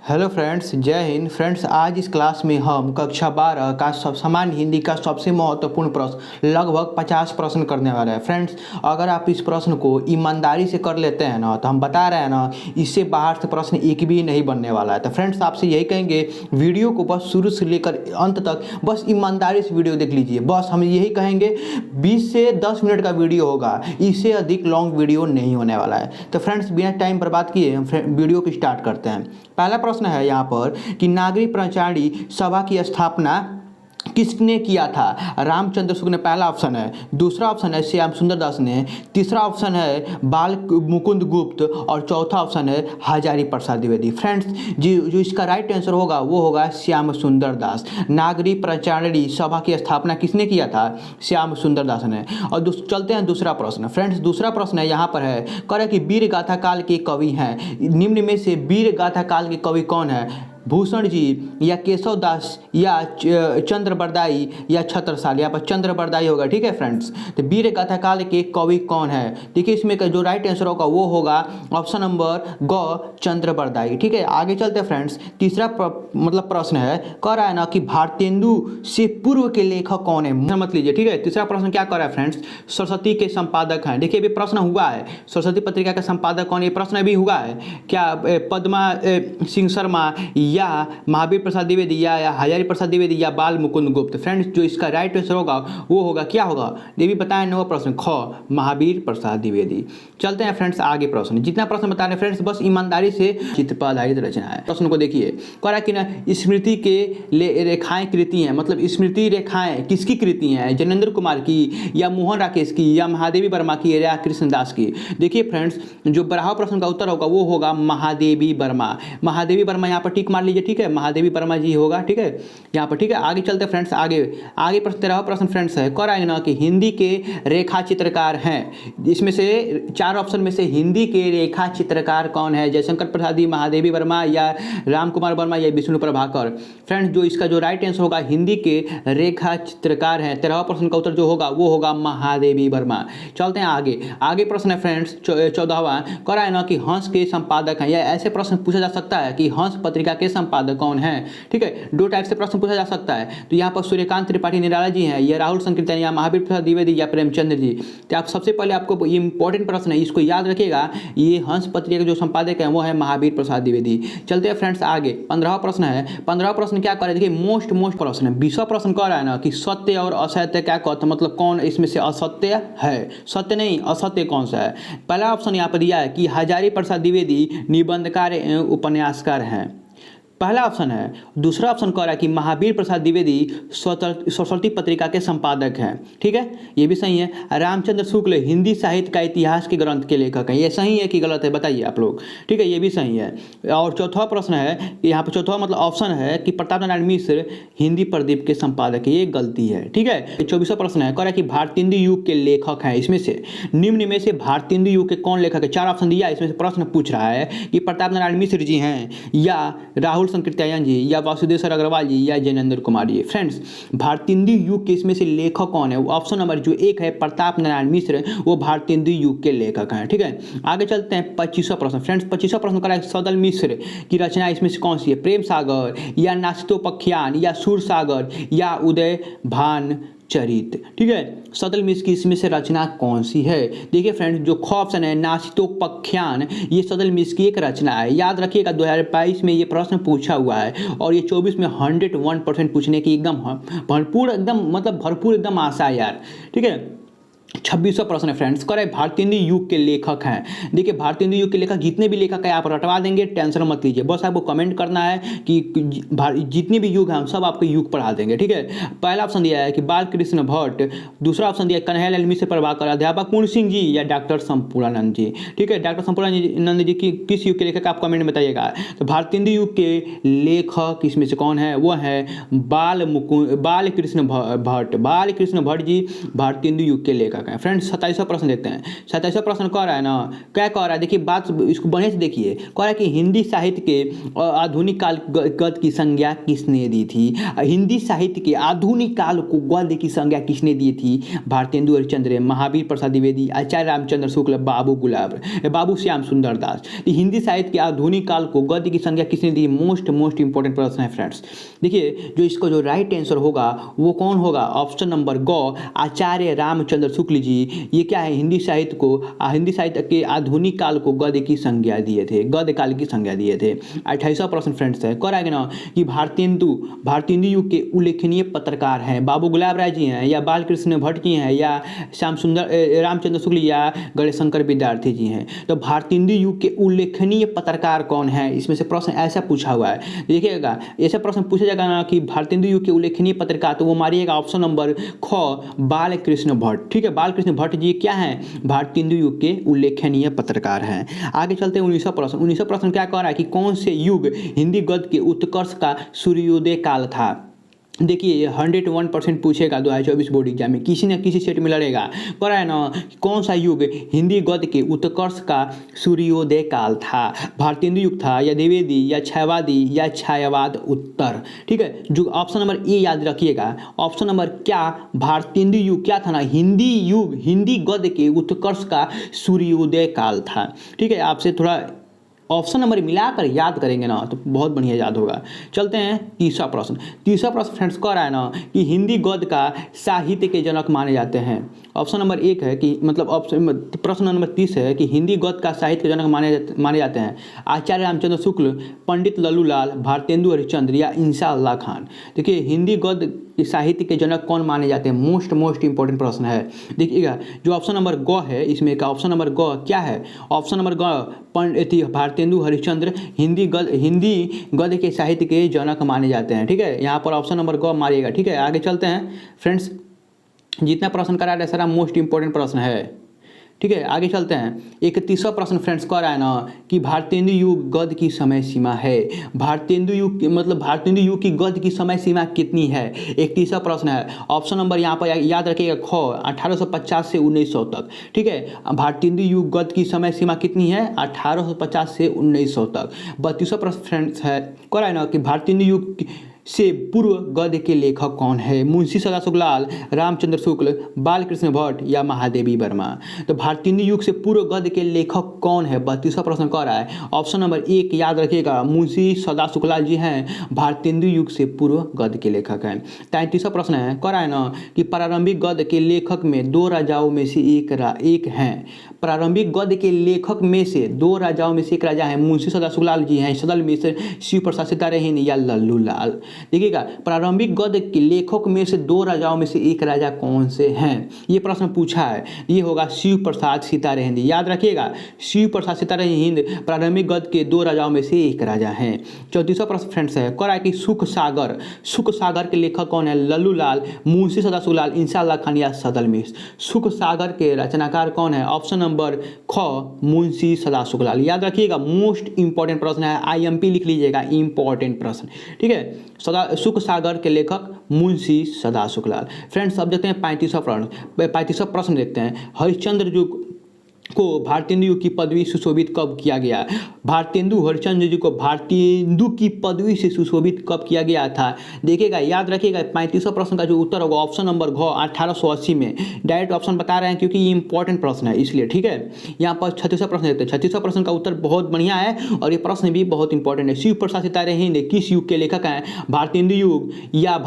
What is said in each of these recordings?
Hello friends, जय Hind. Friends, आज इस क्लास में हम कक्षा 12 का सामान्य हिंदी का सबसे महत्वपूर्ण प्रश्न लगभग 50 प्रश्न करने वाले हैं। फ्रेंड्स, अगर आप इस प्रश्न को ईमानदारी से कर लेते हैं ना, तो हम बता रहे हैं ना, इससे बाहर से प्रश्न एक भी नहीं बनने वाला है। तो फ्रेंड्स, आपसे यही कहेंगे, वीडियो को बस शुरू से लेकर अंत तक बस ईमानदारी से वीडियो देख लीजिए। बस हम यही कहेंगे, 20 से 10 मिनट का वीडियो होगा, इससे अधिक लॉन्ग वीडियो नहीं होने वाला है। तो फ्रेंड्स, बिना टाइम बर्बाद किए हम वीडियो को स्टार्ट करते हैं। पहला प्रश्न है यहाँ पर कि नागरिक पंचायती सभा की स्थापना किसने किया था? रामचंद्र शुक्ल ने पहला ऑप्शन है, दूसरा ऑप्शन है श्याम सुंदर दास ने, तीसरा ऑप्शन है बाल मुकुंद गुप्त और चौथा ऑप्शन है हजारी प्रसाद द्विवेदी। फ्रेंड्स, जो इसका राइट आंसर होगा वो होगा श्याम सुंदर दास। नागरिक पंचायती सभा की स्थापना किसने किया था? श्याम सुंदर दास ने। और चलते हैं दूसरा प्रश्न। फ्रेंड्स, दूसरा प्रश्न है यहाँ पर है, कह कि वीर गाथा काल के कवि हैं, निम्न में से वीर गाथा काल के कवि कौन है? भूषण जी या केशव दास या चंद्र बरदाई या छत्रसाल। यहाँ पर चंद्र बरदाई होगा। ठीक है फ्रेंड्स, तो वीर गाथा काल के कवि कौन है? देखिए, इसमें का जो राइट आंसर होगा वो होगा ऑप्शन नंबर ग, चंद्र बरदाई। ठीक है, आगे चलते हैं फ्रेंड्स। तीसरा प्रश्न है, कह रहा है ना कि भारतेंदु से पूर्व के लेखक कौन है? मत लीजिए। ठीक है, तीसरा प्रश्न क्या कर रहा है फ्रेंड्स? सरस्वती के संपादक हैं। देखिए, अभी प्रश्न हुआ है, सरस्वती पत्रिका का संपादक कौन है? ये प्रश्न अभी हुआ है। क्या पद्मा सिंह शर्मा या महावीर प्रसाद द्विवेदी या हजारी प्रसाद द्विवेदी या बाल मुकुंद गुप्त? फ्रेंड्स, जो इसका राइट आंसर होगा वो होगा, क्या होगा ये भी बताएं। नवा प्रश्न ख, महावीर प्रसाद द्विवेदी। चलते हैं फ्रेंड्स आगे प्रश्न। जितना प्रश्न बता रहे फ्रेंड्स, बस ईमानदारी से चित्र पर आधारित रचना है। प्रश्न को देखिए, कह रहा है कि ना स्मृति के रेखाएं कृति हैं, मतलब स्मृति रेखाएं किसकी कृति हैं? जनेंद्र कुमार की या मोहन राकेश की या महादेवी वर्मा की या कृष्णदास की? देखिए फ्रेंड्स, जो बराबर प्रश्न का उत्तर होगा वो होगा महादेवी वर्मा। महादेवी वर्मा यहाँ पर टिक मार लीजिए। ठीक है, महादेवी वर्मा जी होगा। ठीक है, यहाँ पर। ठीक है, आगे चलते फ्रेंड्स। आगे प्रश्न 13वां प्रश्न फ्रेंड्स है, कह रहा है ना कि हिंदी के रेखा चित्रकार हैं, इसमें से 4 ऑप्शन में से हिंदी के रेखा चित्रकार कौन है? जयशंकर प्रसाद जी, महादेवी वर्मा या राम कुमार वर्मा या विष्णु प्रभाकर? फ्रेंड्स, जो इसका जो राइट आंसर होगा, हिंदी के रेखा चित्रकार हैं। 13वां प्रश्न का उत्तर जो होगा वो होगा महादेवी वर्मा। चलते हैं आगे प्रश्न है फ्रेंड्स 14वां, कह रहा है ना कि हंस के संपादक हैं, या ऐसे प्रश्न पूछा जा सकता है कि हंस पत्रिका के संपादक कौन है? ठीक है, 2 टाइप से प्रश्न पूछा जा सकता है। तो यहाँ पर सूर्यकांत त्रिपाठी निराला जी हैं, या राहुल संकीर्तन या महावीर प्रसाद द्विवेदी या प्रेमचंद्र जी। तो आप सबसे पहले आपको ये इंपॉर्टेंट प्रश्न है, इसको याद रखिएगा। ये हंस पत्रिका के जो संपादक हैं वो है महावीर प्रसाद द्विवेदी। चलते हैं फ्रेंड्स आगे। 15वां प्रश्न है। 15वां प्रश्न क्या कर रहे हैं? देखिए, मोस्ट प्रश्न है। 20वां प्रश्न कह रहा है ना कि सत्य और असत्य क्या कहते हैं, मतलब कौन इसमें से असत्य है? सत्य नहीं, असत्य कौन सा है? पहला ऑप्शन यहाँ पर दिया है कि हजारी प्रसाद द्विवेदी निबंधकार एवं उपन्यासकार हैं, पहला ऑप्शन है। दूसरा ऑप्शन कह रहा है कि महावीर प्रसाद द्विवेदी सरस्वती पत्रिका के संपादक हैं। ठीक है, ये भी सही है। रामचंद्र शुक्ल हिंदी साहित्य का इतिहास के ग्रंथ के लेखक हैं। ये सही है कि गलत है, बताइए आप लोग। ठीक है, ये भी सही है। और चौथा प्रश्न है, यहाँ पर चौथा मतलब ऑप्शन है कि प्रताप नारायण मिश्र हिंदी प्रदीप के संपादक है। ये गलती है। ठीक है, 24वां प्रश्न है, कह रहा है कि भारतेंदु युग के लेखक हैं, इसमें से निम्न में से भारतेंदु युग के कौन लेखक है? 4 ऑप्शन दिया, इसमें से प्रश्न पूछ रहा है कि प्रताप नारायण मिश्र जी हैं या राहुल संकीर्तन जी या वासुदेव अग्रवाल जी या जयेंद्र कुमार जी। फ्रेंड्स, भारतेंदु युग के इसमें से लेखक कौन है? ऑप्शन नंबर जो 1 है प्रताप नारायण मिश्र, वो भारतेंदु युग के लेखक हैं। ठीक है, आगे चलते हैं 25वां प्रश्न। फ्रेंड्स, 25वां प्रश्न करा है सदल मिश्र की रचना इसमें से कौन सी है? प्रेम सागर या नासितोपख्यान या सूर सागर या उदय भान चरित? ठीक है, सदल मिश्र की इसमें से रचना कौन सी है? देखिए फ्रेंड्स, जो ख ऑप्शन है नासितोपख्यान, ये सदल मिश्र की एक रचना है। याद रखिएगा, 2022 में ये प्रश्न पूछा हुआ है और ये 24 में 101% पूछने की एकदम भरपूर एकदम आशा है यार। ठीक है, 26वां प्रश्न है फ्रेंड्स, कह रहे भारतेंदु युग के लेखक हैं। देखिए, भारतेंदु युग के लेखक जितने भी लेखक हैं आप रटवा देंगे, टेंशन मत लीजिए। बस आपको कमेंट करना है कि जितने भी युग हैं हम सब आपको युग पढ़ा देंगे। ठीक है, पहला ऑप्शन दिया है कि बाल कृष्ण भट्ट, दूसरा ऑप्शन दिया है कन्हैयालाल मिश्र प्रभाकर, अध्यापक पूर्ण सिंह जी या डॉक्टर संपूर्णानंद जी। ठीक है, डॉक्टर संपूर्णानंद जी की किस युग के लेखक आप कमेंट में बताइएगा। तो भारतेंदु युग के लेखक इसमें से कौन है? वो है बाल कृष्ण भट्ट। बाल कृष्ण भट्ट जी भारतेंदु युग के लेखक लेखक हैं। फ्रेंड्स 27वां प्रश्न देखते हैं। 27वां प्रश्न कह रहा है ना, क्या कह रहा है, देखिए बात इसको बढ़िया से देखिए। कह रहा है कि हिंदी साहित्य के आधुनिक काल गद्य की संज्ञा किसने दी थी। हिंदी साहित्य के आधुनिक काल को गद्य की संज्ञा किसने दी थी। भारतेंदु हरिश्चंद्र, महावीर प्रसाद द्विवेदी, आचार्य रामचंद्र शुक्ल, बाबू श्याम सुंदर दास। हिंदी साहित्य के आधुनिक काल को गद्य की संज्ञा किसने दी। मोस्ट इंपॉर्टेंट प्रश्न है फ्रेंड्स। देखिए जो इसका जो राइट आंसर होगा वो कौन होगा, ऑप्शन नंबर ग, आचार्य रामचंद्र शुक्ल जी। ये क्या है, हिंदी साहित्य के आधुनिक काल को गद्य की संज्ञा दिए थे, गद्य काल की संज्ञा दिए थे। 28वां प्रश्न फ्रेंड्स है, कह ना कि भारतेंदु युग के उल्लेखनीय पत्रकार हैं। बाबू गुलाब राय जी हैं, या बालकृष्ण भट्ट जी हैं, या रामचंद्र शुक्ल, या गणेशशंकर विद्यार्थी जी हैं। तो भारतेंदु युग के उल्लेखनीय पत्रकार कौन है, इसमें से प्रश्न ऐसा पूछा हुआ है। देखिएगा ऐसा प्रश्न पूछा जाएगा ना कि भारतेंदु युग के उल्लेखनीय पत्रकार, तो वो मारिएगा ऑप्शन नंबर ख, बालकृष्ण भट्ट। ठीक है, बालकृष्ण भट्ट जी क्या हैं, भारतेंदु युग के उल्लेखनीय पत्रकार हैं। आगे चलते हैं 19वां प्रश्न। 19वां प्रश्न क्या कह रहा है कि कौन से युग हिंदी गद्य के उत्कर्ष का सूर्योदय काल था। देखिए ये 101% पूछेगा 2024 बोर्ड एग्जाम में, किसी न किसी सेट में लड़ेगा। कह रहा है ना कि कौन सा युग हिंदी गद्य के उत्कर्ष का सूर्योदय काल था। भारतेंदु युग था, या द्विवेदी, या छायावादी, या छायावाद। उत्तर ठीक है, जो ऑप्शन नंबर ए याद रखिएगा। ऑप्शन नंबर क्या, भारतेंदु युग क्या था ना, हिंदी गद्य के उत्कर्ष का सूर्योदय काल था। ठीक है, आपसे थोड़ा ऑप्शन नंबर मिलाकर याद करेंगे ना तो बहुत बढ़िया याद होगा। चलते हैं 30वां प्रश्न। 30वां प्रश्न फ्रेंड्स कह रहा है ना कि हिंदी गद्य का साहित्य के जनक माने जाते हैं। ऑप्शन नंबर 1 है कि मतलब प्रश्न नंबर 30 है कि हिंदी गद्य का साहित्य के जनक माने जाते हैं आचार्य रामचंद्र शुक्ल, पंडित लल्लूलाल, भारतेंदु हरिश्चंद्र, या इंशाअल्लाह खान। देखिए हिंदी गद्य के साहित्य के जनक कौन माने जाते हैं, मोस्ट इंपॉर्टेंट प्रश्न है। देखिएगा जो ऑप्शन नंबर ग है इसमें का ऑप्शन नंबर ग क्या है, ऑप्शन नंबर ग भारतेंदु हरिश्चंद्र हिंदी गद्य के साहित्य के जनक माने जाते हैं। ठीक है, यहाँ पर ऑप्शन नंबर ग मारिएगा। ठीक है, आगे चलते हैं फ्रेंड्स, जितना प्रश्न करा है सारा मोस्ट इंपॉर्टेंट प्रश्न है। ठीक है, आगे चलते हैं। 31वां प्रश्न फ्रेंड्स कह रहा है ना कि भारतेंदु युग गद्य की समय सीमा है। भारतेंदु युग की गद्य की समय सीमा कितनी है, 31वां प्रश्न है। ऑप्शन नंबर यहाँ पर याद रखिएगा ख, 1850 से 1900 तक। ठीक है, भारतेंदु युग गद्य की समय सीमा कितनी है, 1850 से 1900 तक। 32वां प्रश्न फ्रेंड्स है, कह रहा है ना कि भारतेंदु युग से पूर्व गद्य के लेखक कौन है, मुंशी सदाशिवलाल, रामचंद्र शुक्ल, बालकृष्ण भट्ट, या महादेवी वर्मा। तो भारतेंदु युग से पूर्व गद्य के लेखक कौन है, 32वां प्रश्न कह रहा है। ऑप्शन नंबर 1 याद रखिएगा, मुंशी सदाशिवलाल जी हैं, भारतेंदु युग से पूर्व गद्य के लेखक हैं। 33वां प्रश्न है, कह रहा है ना कि प्रारंभिक गद्य के लेखक में 2 राजाओं में से एक हैं। प्रारंभिक गद्य के लेखक में से 2 राजाओं में से एक राजा है, मुंशी सदाशिवलाल जी हैं, सदल मिश्र, शिव प्रसाद सितारेहीन, या लल्लूलाल। देखिएगा प्रारंभिक गद्य के लेखक में से 2 राजाओं में से एक राजा कौन से हैं, ये प्रश्न पूछा है। ये होगा शिव प्रसाद सितारेहीन। याद रखिएगा शिव प्रसाद सितारेहीन प्रारंभिक गद्य के 2 राजाओं में से एक राजा हैं। 34वां प्रश्न फ्रेंड्स है, कह रहा है कि सुख सागर के लेखक कौन है, लल्लूलाल, मुंशी सदाशिवलाल, इंशाअल्लाह खान, या सदल मिश्र। सुख सागर के रचनाकार कौन है, ऑप्शन नंबर ख, मुंशी सदाशिवलाल। याद रखिएगा मोस्ट इंपॉर्टेंट प्रश्न है, IMP लिख लीजिएगा, इंपॉर्टेंट प्रश्न। ठीक है, सुख सागर के लेखक मुंशी सदाशिवलाल। फ्रेंड्स अब देखते हैं 35वां प्रश्न देखते हैं। हरिश्चंद्र जी को भारतेंदु युग की पदवी सुशोभित कब किया गया। भारतेंदु हरिश्चंद्र जी को भारतेंदु की पदवी से सुशोभित कब किया गया था। देखिएगा याद रखिएगा 35वां प्रश्न का जो उत्तर होगा ऑप्शन नंबर घ, 1880 में। डायरेक्ट ऑप्शन बता रहे हैं क्योंकि ये इंपॉर्टेंट प्रश्न है इसलिए। ठीक है, यहाँ पर 36वां प्रश्न देखते हैं। 36वां प्रश्न का उत्तर बहुत बढ़िया है और ये प्रश्न भी बहुत इंपॉर्टेंट है। शिव प्रसाद सितारेहीन किस युग के लेखक हैं, भारतेंदु युग, या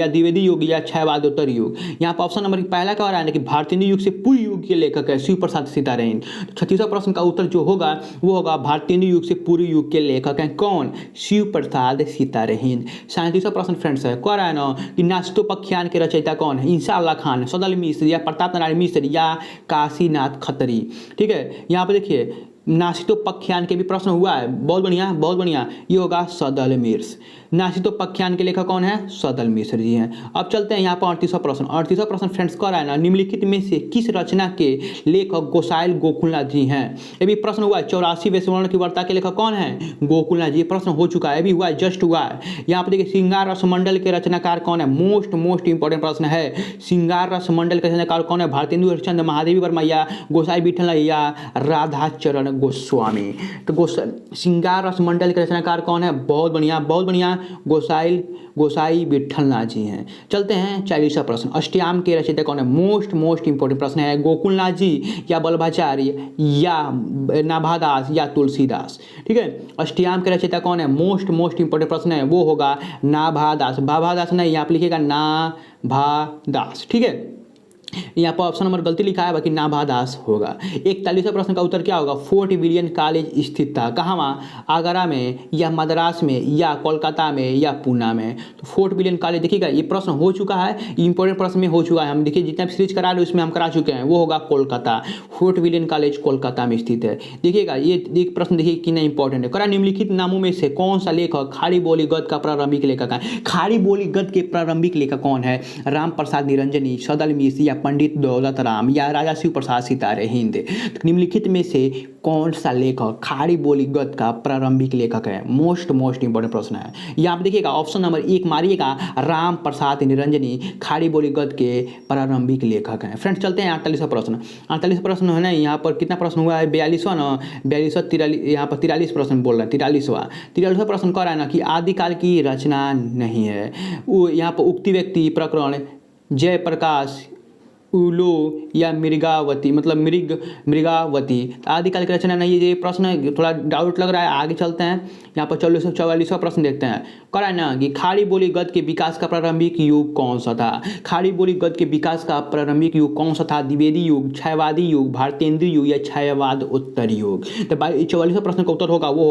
द्विवेदी युग, या छायावादोत्तर युग। यहाँ पर ऑप्शन नंबर पहला क्या हो रहा है कि भारतेंदु युग से पूर्व युग के लेखक है शिव प्रसाद सितारेहीन। 36वां प्रश्न का उत्तर जो होगा वो होगा भारतेंदु युग से पूर्व युग के लेखक हैं कौन, शिव प्रसाद सितारेहीन। 37वां प्रश्न फ्रेंड्स है, कह रहा है ना कि नाचतोपख्यान के रचयिता कौन है, इंशाअल्लाह खान, सदल मिश्र, या प्रताप नारायण मिश्र, या काशीनाथ खत्री। ठीक है, यहाँ पर देखिए नासितोपख्यान के भी प्रश्न हुआ है, बहुत बढ़िया बहुत बढ़िया। ये होगा सदल मिश्र। नासितोपख्यान के लेखक कौन है? सदल मिश्र जी हैं। अब चलते हैं यहाँ पर 38वां प्रश्न। 38वां प्रश्न फ्रेंड्स कह रहा है ना, निम्नलिखित में से किस रचना के लेखक गोसाइल गोकुलनाथ जी हैं? ये भी प्रश्न हुआ है। 84वें स्वर्ण की वार्ता के लेखक कौन है? गोकुलनाथ जी। प्रश्न हो चुका है, अभी हुआ है, जस्ट हुआ है। यहाँ पर देखिए श्रृंगार रस मंडल के रचनाकार कौन है? मोस्ट इंपॉर्टेंट प्रश्न है। श्रृंगार रस मंडल के रचनाकार कौन है? भारतेंदु हरिश्चंद्र, महादेवी वर्मा या गोसाई विठल या राधाचरण गोस्वामी? तो श्रृंगार रस मंडल के रचनाकार कौन है? बहुत बढ़िया बहुत बढ़िया, गोसाई विठलनाथ जी हैं। चलते हैं 40वां प्रश्न। अष्टयाम के रचयिता कौन है? मोस्ट इंपॉर्टेंट प्रश्न है। गोकुलनाथ जी या वल्लभाचार्य या नाभादास या तुलसीदास? ठीक है, अष्टयाम के रचयिता कौन है? मोस्ट इंपॉर्टेंट प्रश्न है, वो होगा नाभादास। भाभादास नहीं, यहाँ पर लिखिएगा नाभादास। ठीक है, यहाँ पर ऑप्शन नंबर गलती लिखा है, बाकी नाभादास होगा। 41वां प्रश्न का उत्तर क्या होगा? फोर्ट विलियम कॉलेज स्थित था कहाँ? वहाँ आगरा में या मद्रास में या कोलकाता में या पूना में? तो फोर्ट विलियम कॉलेज देखिएगा, ये प्रश्न हो चुका है, इंपॉर्टेंट प्रश्न में हो चुका है। हम देखिए जितना भी सीरीज करा रहे उसमें हम करा चुके हैं, वो होगा Kolkata. Fort William college Kolkata में स्थित है। देखिएगा ये प्रश्न देखिए कितना इंपॉर्टेंट है। करा निम्नलिखित नामों में से कौन सा लेखक खाड़ी बोली गद्य का प्रारंभिक लेखक है? खाड़ी बोली गद्य के प्रारंभिक लेखक कौन है? राम प्रसाद निरंजनी, सदल मिश्र या पंडित दौलत राम या राजा शिव प्रसाद सितारे हिंद? तो निम्नलिखित में से कौन सा लेखक खाड़ी बोली गद्य का प्रारंभिक लेखक है? मोस्ट इंपॉर्टेंट प्रश्न है। यहाँ पे देखिएगा ऑप्शन नंबर 1 मारिएगा, राम प्रसाद निरंजनी खाड़ी बोली गद्य के प्रारंभिक लेखक हैं। फ्रेंड्स चलते हैं 48वां प्रश्न। 48वां प्रश्न है ना, यहाँ पर कितना प्रश्न हुआ है? 42वां ना, 42वां 43, यहाँ पर 43 प्रश्न बोल रहे हैं। 43वां प्रश्न कह रहा है ना कि आदिकाल की रचना नहीं है। वो यहाँ पर उक्ति व्यक्ति प्रकरण जयप्रकाश उलो या मृगावती, मतलब मृगावती आदिकाल की रचना नहीं है। ये प्रश्न थोड़ा डाउट लग रहा है, आगे चलते हैं। यहाँ पर 44वां प्रश्न देखते हैं। करा है ना कि खाड़ी बोली गद्य के विकास का प्रारंभिक युग कौन सा था? खाड़ी बोली गद्य के विकास का प्रारंभिक युग कौन सा था? द्विवेदी युग, छायावादी युग, भारतेंद्र युग या छायावाद उत्तर युग? तो 44वां प्रश्न का उत्तर होगा वो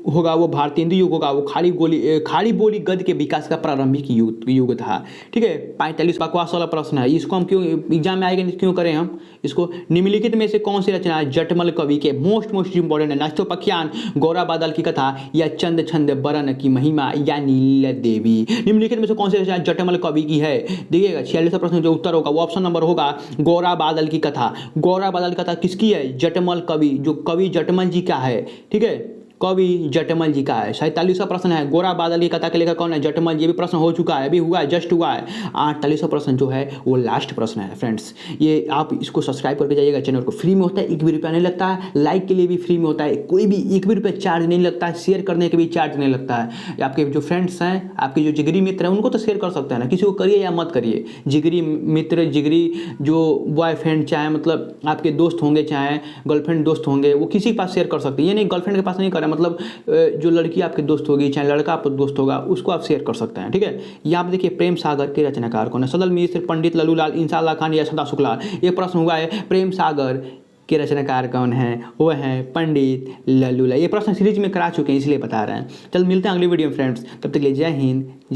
होगा वो भारतेंद्र युग होगा। वो खाड़ी बोली गद्य के विकास का प्रारंभिक युग था। ठीक है, 45 बकवास वाला प्रश्न है, इसको हम क्यों एग्जाम में आएगा, क्यों करें हम इसको? निम्नलिखित में से कौन सी रचना जटमल कवि के मोस्ट इंपॉर्टेंट है? नासितोपख्यान, गौरा बादल की कथा या चंद छंद बरन की महिमा या नील देवी? निम्नलिखित में से कौन सी रचना जटमल कवि की है? देखिएगा 46वां प्रश्न जो उत्तर होगा वो ऑप्शन नंबर होगा गौरा बादल की कथा। गौरा बादल की कथा किसकी है? जटमल कवि, जो कवि जटमल जी का है। ठीक है, कवि जटमल जी का है। 47वां प्रश्न है, गोरा बादल की कथा के लेखक कौन है? जटमल। ये भी प्रश्न हो चुका है, अभी हुआ है, जस्ट हुआ है। 48वां प्रश्न जो है वो लास्ट प्रश्न है। फ्रेंड्स ये आप इसको सब्सक्राइब करके जाइएगा, चैनल को फ्री में होता है, 1 भी रुपया नहीं लगता है, लाइक के लिए भी फ्री में होता है, कोई भी 1 भी रुपया चार्ज नहीं लगता है, शेयर करने के भी चार्ज नहीं लगता है। आपके जो फ्रेंड्स हैं, आपके जो जिगरी मित्र हैं, उनको तो शेयर कर सकते हैं ना, किसी को करिए या मत करिए। जिगरी मित्र, जिगरी जो बॉयफ्रेंड, चाहे मतलब आपके दोस्त होंगे, चाहे गर्लफ्रेंड दोस्त होंगे, वो किसी के पास शेयर कर सकते हैं। ये नहीं गर्लफ्रेंड के पास नहीं करें, मतलब जो लड़की आपके दोस्त होगी, चाहे लड़का आपका दोस्त होगा, उसको आप शेयर कर सकते हैं। ठीक है, यहाँ पे देखिए प्रेम सागर के रचनाकार कौन है? सदल मिश्र, पंडित लल्लूलाल, इंसाल्लाह खान या सदा शुक्ला? ये प्रश्न हुआ है, प्रेम सागर के रचनाकार कौन है? वो है पंडित लल्लूलाल। ये प्रश्न सीरीज में करा चुके हैं, इसलिए बता रहे हैं। चल मिलते हैं अगली वीडियो में फ्रेंड्स, तब तक के लिए जय हिंद, जय